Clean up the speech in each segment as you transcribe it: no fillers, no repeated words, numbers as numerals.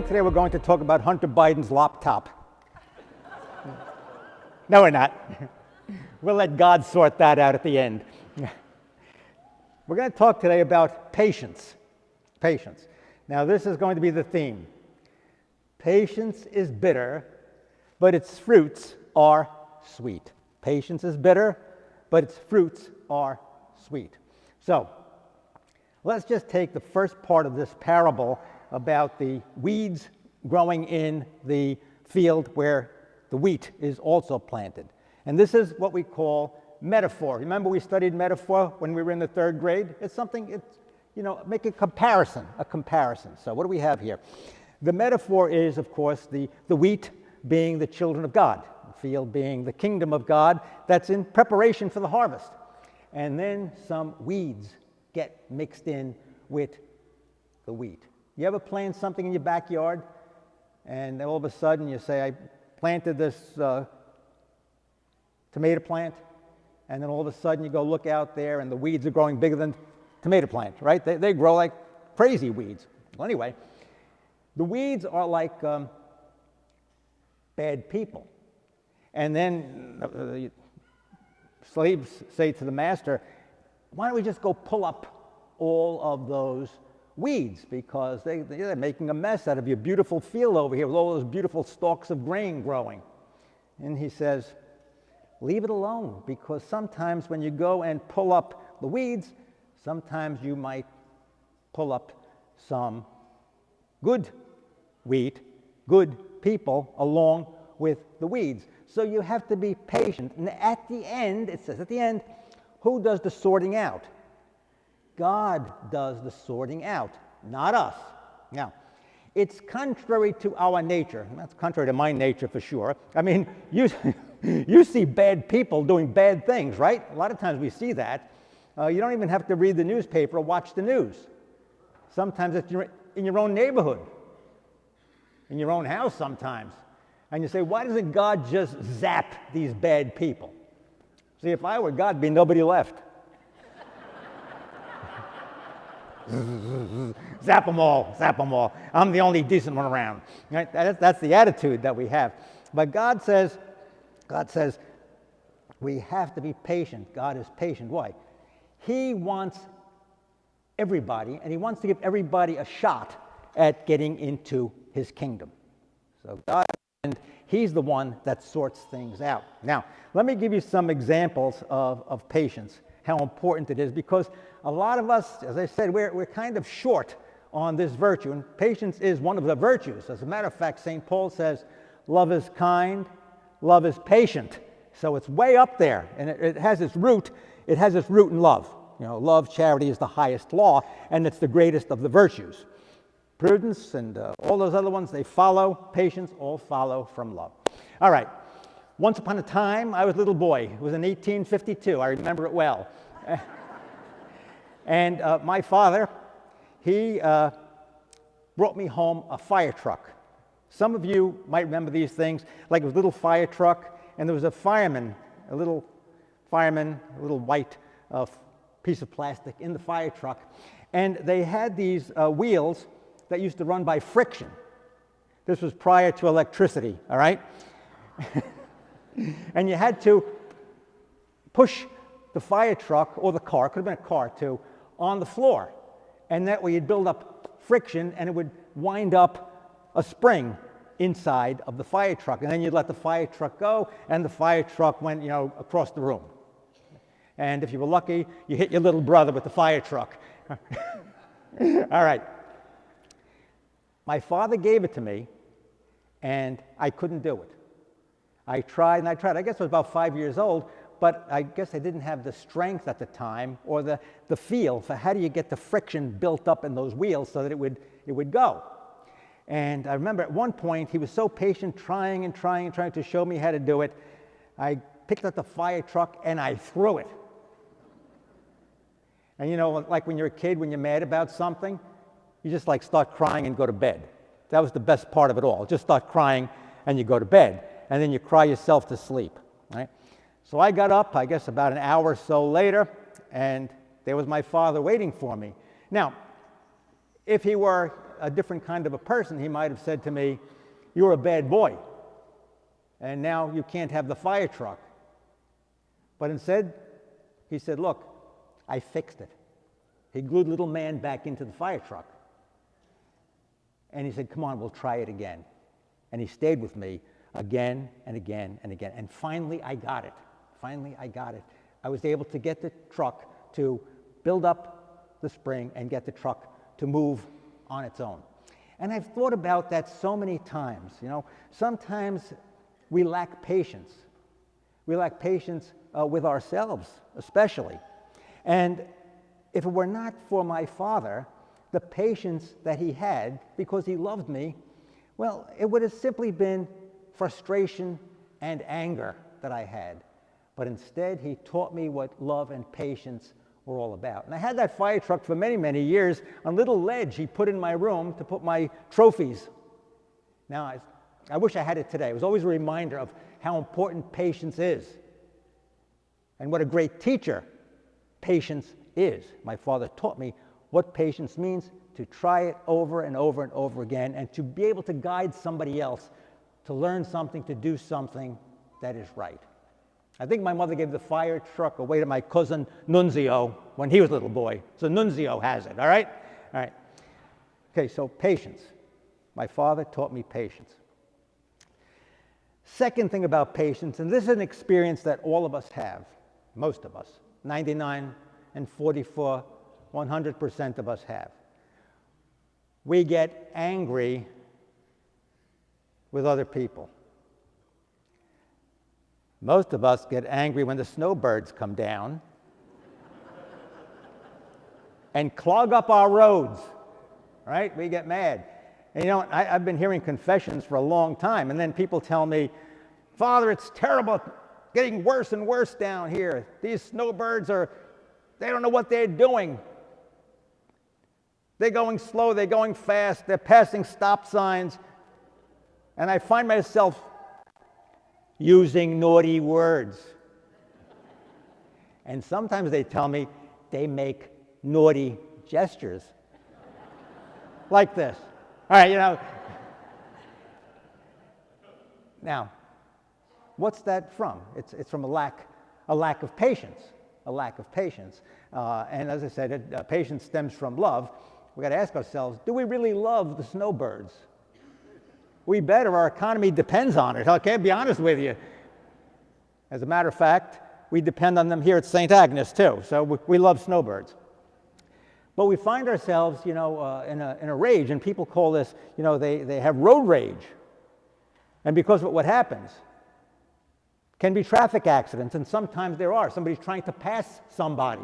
Today we're going to talk about Hunter Biden's laptop. No, we're not. We'll let God sort that out at the end. We're going to talk today about patience. Patience. Now, this is going to be the theme. Patience is bitter, but its fruits are sweet. Patience is bitter, but its fruits are sweet. So, let's just take the first part of this parable about the weeds growing in the field where the wheat is also planted. And this is what we call metaphor. Remember we studied metaphor when we were in the third grade? It's something, make a comparison. So what do we have here? The metaphor is, of course, the wheat being the children of God, the field being the kingdom of God that's in preparation for the harvest. And then some weeds get mixed in with the wheat. You ever plant something in your backyard and all of a sudden you say, I planted this tomato plant, and then all of a sudden you go look out there and the weeds are growing bigger than tomato plant, right? They grow like crazy weeds. Well, anyway, the weeds are like bad people. And then slaves say to the master, why don't we just go pull up all of those weeds, because they're making a mess out of your beautiful field over here with all those beautiful stalks of grain growing. And he says, leave it alone, because sometimes when you go and pull up the weeds, sometimes you might pull up some good wheat, good people along with the weeds. So you have to be patient. And at the end, it says at the end, who does the sorting out? God does the sorting out, not us. Now, it's contrary to our nature. That's contrary to my nature for sure. I mean, you see bad people doing bad things, right? A lot of times we see that. You don't even have to read the newspaper or watch the news. Sometimes it's in your own neighborhood, in your own house sometimes. And you say, why doesn't God just zap these bad people? See, if I were God, there'd be nobody left. Zap them all. I'm the only decent one around. Right? That's the attitude that we have. But God says, we have to be patient. God is patient. Why? He wants everybody, and he wants to give everybody a shot at getting into his kingdom. So God, and he's the one that sorts things out. Now, let me give you some examples of patience, how important it is, because a lot of us, as I said, we're kind of short on this virtue, and patience is one of the virtues. As a matter of fact, St. Paul says, love is kind, love is patient. So it's way up there, and it has its root in love. Love, charity is the highest law, and it's the greatest of the virtues. Prudence and all those other ones, they follow. Patience, all follow from love. All right. Once upon a time, I was a little boy. It was in 1852. I remember it well. And my father, he brought me home a fire truck. Some of you might remember these things, like a little fire truck, and there was a little white piece of plastic in the fire truck. And they had these wheels that used to run by friction. This was prior to electricity, all right? And you had to push the fire truck, or the car, could have been a car too, on the floor. And that way you'd build up friction, and it would wind up a spring inside of the fire truck. And then you'd let the fire truck go, and the fire truck went, across the room. And if you were lucky, you hit your little brother with the fire truck. All right. My father gave it to me, and I couldn't do it. I tried. I guess I was about 5 years old, but I guess I didn't have the strength at the time or the feel for how do you get the friction built up in those wheels so that it would go. And I remember at one point, he was so patient, trying to show me how to do it. I picked up the fire truck, and I threw it. And like when you're a kid, when you're mad about something, you just start crying and go to bed. That was the best part of it all. Just start crying and you go to bed. And then you cry yourself to sleep, right? So I got up, I guess about an hour or so later, and there was my father waiting for me. Now, if he were a different kind of a person, he might have said to me, "You're a bad boy, and now you can't have the fire truck." But instead, he said, "Look, I fixed it." He glued little man back into the fire truck. And he said, "Come on, we'll try it again." And he stayed with me again and again and again. And finally, I got it. Finally, I got it. I was able to get the truck to build up the spring and get the truck to move on its own. And I've thought about that so many times. You know, sometimes we lack patience. We lack patience with ourselves, especially. And if it were not for my father, the patience that he had because he loved me, well, it would have simply been frustration and anger that I had. But instead, he taught me what love and patience were all about. And I had that fire truck for many, many years on a little ledge he put in my room to put my trophies. Now, I wish I had it today. It was always a reminder of how important patience is and what a great teacher patience is. My father taught me what patience means, to try it over and over and over again, and to be able to guide somebody else to learn something, to do something that is right. I think my mother gave the fire truck away to my cousin Nunzio when he was a little boy. So Nunzio has it, all right? All right. Okay, so patience. My father taught me patience. Second thing about patience, and this is an experience that all of us have, most of us, 99 and 44, 100% of us have. We get angry with other people. Most of us get angry when the snowbirds come down and clog up our roads, right? We get mad. And you know, I've been hearing confessions for a long time, and then people tell me, "Father, it's terrible, getting worse and worse down here. These snowbirds they don't know what they're doing. They're going slow, they're going fast, they're passing stop signs." And I find myself using naughty words. And sometimes they tell me they make naughty gestures. Like this. All right, you know. Now, what's that from? It's from a lack of patience. A lack of patience. And as I said, patience stems from love. We've got to ask ourselves, do we really love the snowbirds? We better. Our economy depends on it. Okay, be honest with you. As a matter of fact, we depend on them here at St. Agnes too. So we love snowbirds. But we find ourselves, you know, in a rage, and people call this, you know, they have road rage. And because of what happens, can be traffic accidents, and sometimes there are. Somebody's trying to pass somebody.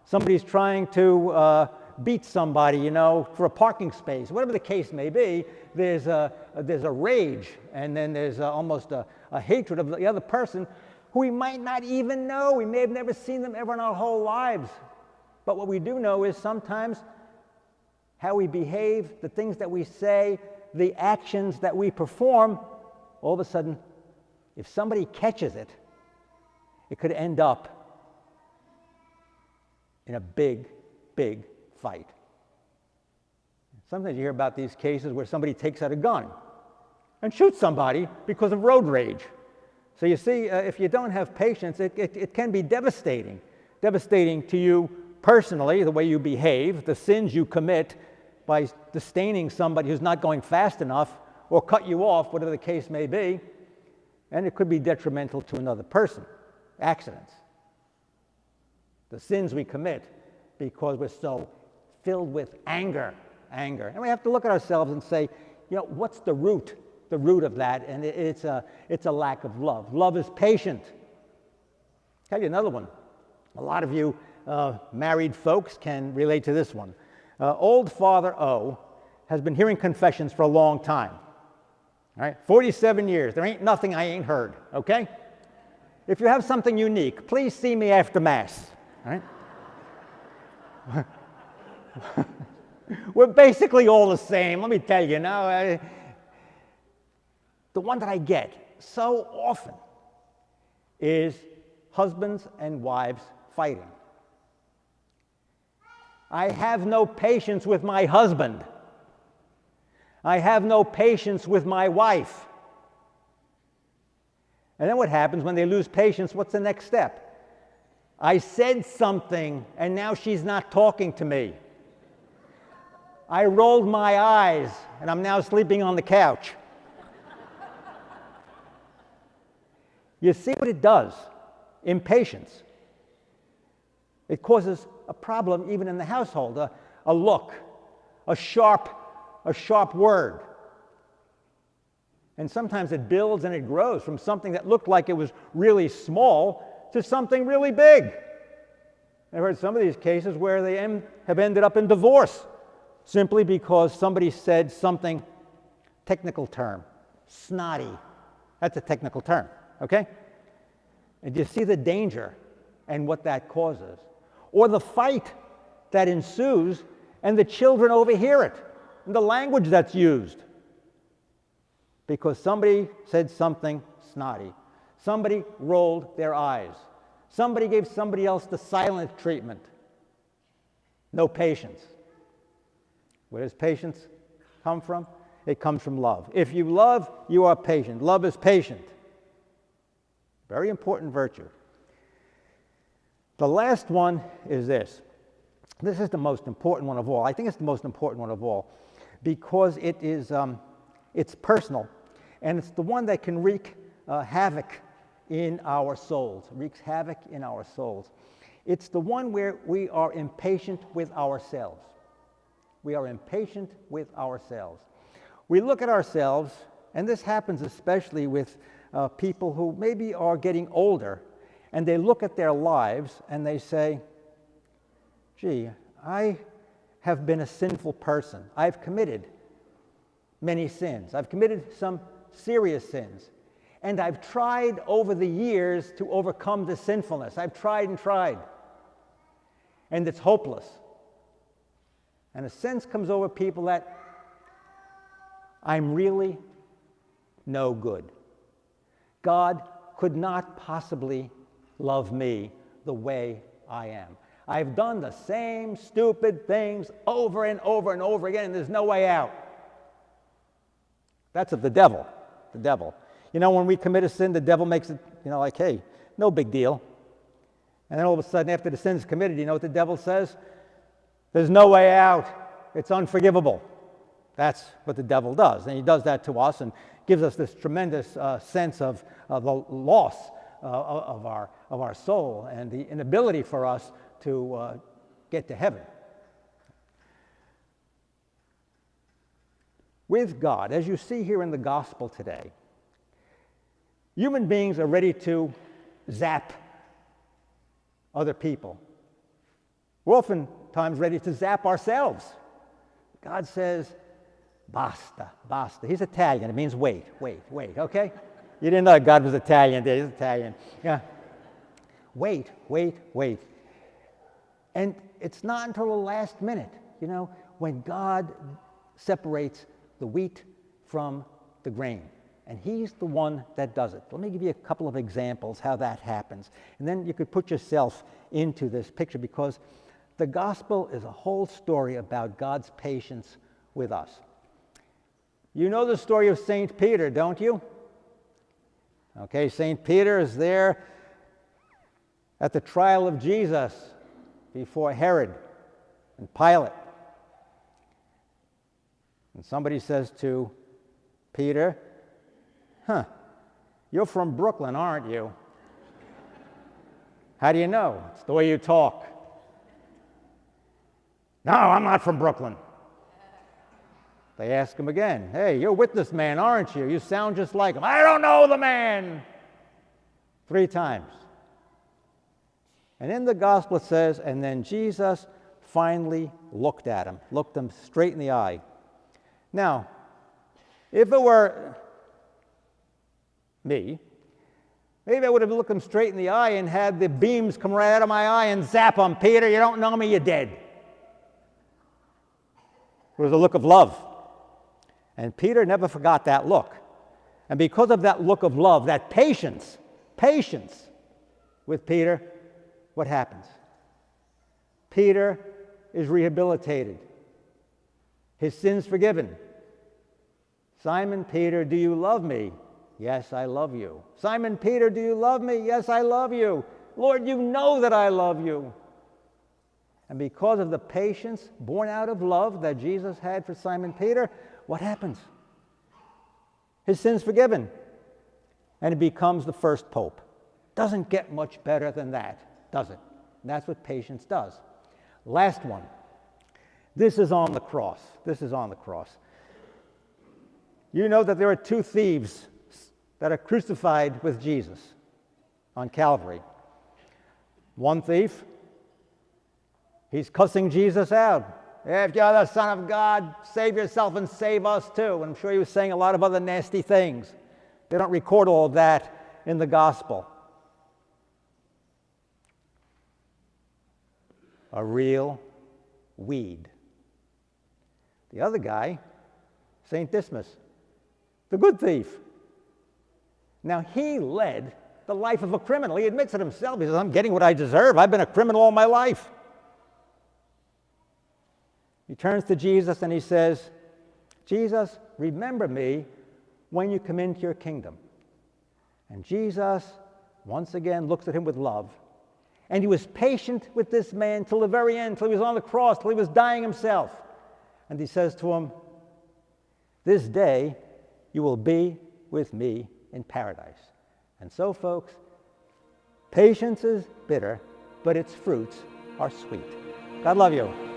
Somebody's trying to beat somebody, you know, for a parking space. Whatever the case may be, there's a rage, and then there's almost a hatred of the other person who we might not even know. We may have never seen them ever in our whole lives. But what we do know is sometimes how we behave, the things that we say, the actions that we perform, all of a sudden, if somebody catches it, it could end up in a big, big fight. Sometimes you hear about these cases where somebody takes out a gun and shoots somebody because of road rage. So you see, if you don't have patience, it can be devastating. Devastating to you personally, the way you behave, the sins you commit by disdaining somebody who's not going fast enough or cut you off, whatever the case may be. And it could be detrimental to another person. Accidents. The sins we commit because we're so filled with anger. And we have to look at ourselves and say, you know, what's the root of that? And it's a lack of love. Love is patient. I'll tell you another one. A lot of you married folks can relate to this one. Old Father O has been hearing confessions for a long time. All right, 47 years. There ain't nothing I ain't heard, okay? If you have something unique, please see me after Mass, all right? We're basically all the same. Let me tell you, now, the one that I get so often is husbands and wives fighting. I have no patience with my husband. I have no patience with my wife. And then what happens when they lose patience? What's the next step? I said something, and now she's not talking to me. I rolled my eyes, and I'm now sleeping on the couch. You see what it does? Impatience. It causes a problem even in the household, a look, a sharp word. And sometimes it builds and it grows from something that looked like it was really small to something really big. I've heard some of these cases where they have ended up in divorce simply because somebody said something, technical term, snotty. That's a technical term, okay? And you see the danger and what that causes. Or the fight that ensues and the children overhear it, and the language that's used. Because somebody said something snotty. Somebody rolled their eyes. Somebody gave somebody else the silent treatment. No patience. Where does patience come from? It comes from love. If you love, you are patient. Love is patient. Very important virtue. The last one is this. This is the most important one of all. I think it's the most important one of all because it is it's personal, and it's the one that can wreak havoc in our souls. Wreaks havoc in our souls. It's the one where we are impatient with ourselves. We are impatient with ourselves. We look at ourselves, and this happens especially with people who maybe are getting older, and they look at their lives and they say, gee, I have been a sinful person. I've committed many sins. I've committed some serious sins. And I've tried over the years to overcome the sinfulness. I've tried and tried. And it's hopeless. And a sense comes over people that I'm really no good. God could not possibly love me the way I am. I've done the same stupid things over and over and over again, and there's no way out. That's of the devil. The devil. You know, when we commit a sin, the devil makes it, like, hey, no big deal. And then all of a sudden, after the sin is committed, you know what the devil says? There's no way out. It's unforgivable. That's what the devil does. And he does that to us and gives us this tremendous sense of the loss of our soul and the inability for us to get to heaven. With God, as you see here in the gospel today, human beings are ready to zap other people. We're oftentimes ready to zap ourselves. God says, basta, basta. He's Italian. It means wait, okay? You didn't know God was Italian. He's Italian. Yeah. Wait. And it's not until the last minute, when God separates the wheat from the grain. And he's the one that does it. Let me give you a couple of examples how that happens. And then you could put yourself into this picture because the gospel is a whole story about God's patience with us. You know the story of St. Peter, don't you? Okay, St. Peter is there at the trial of Jesus before Herod and Pilate. And somebody says to Peter, you're from Brooklyn, aren't you? How do you know? It's the way you talk. No, I'm not from Brooklyn. They ask him again, hey, you're with this man, aren't you? You sound just like him. I don't know the man. 3 times. And in the gospel it says, and then Jesus finally looked at him, looked him straight in the eye. Now, if it were me, maybe I would have looked him straight in the eye and had the beams come right out of my eye and zap him. Peter, you don't know me, you're dead. It was a look of love. And Peter never forgot that look. And because of that look of love, that patience with Peter, what happens? Peter is rehabilitated. His sins forgiven. Simon Peter, do you love me? Yes, I love you. Simon Peter, do you love me? Yes, I love you. Lord, you know that I love you. And because of the patience born out of love that Jesus had for Simon Peter, what happens? His sin's forgiven. And he becomes the first pope. Doesn't get much better than that, does it? And that's what patience does. Last one. This is on the cross. This is on the cross. You know that there are two thieves that are crucified with Jesus on Calvary. One thief, he's cussing Jesus out. If you're the Son of God, save yourself and save us too. And I'm sure he was saying a lot of other nasty things. They don't record all of that in the gospel. A real weed. The other guy, St. Dismas, the good thief. Now, he led the life of a criminal. He admits it himself. He says, I'm getting what I deserve. I've been a criminal all my life. He turns to Jesus and he says, Jesus, remember me when you come into your kingdom. And Jesus, once again, looks at him with love. And he was patient with this man till the very end, till he was on the cross, till he was dying himself. And he says to him, this day you will be with me in paradise. And so, folks, patience is bitter, but its fruits are sweet. God love you.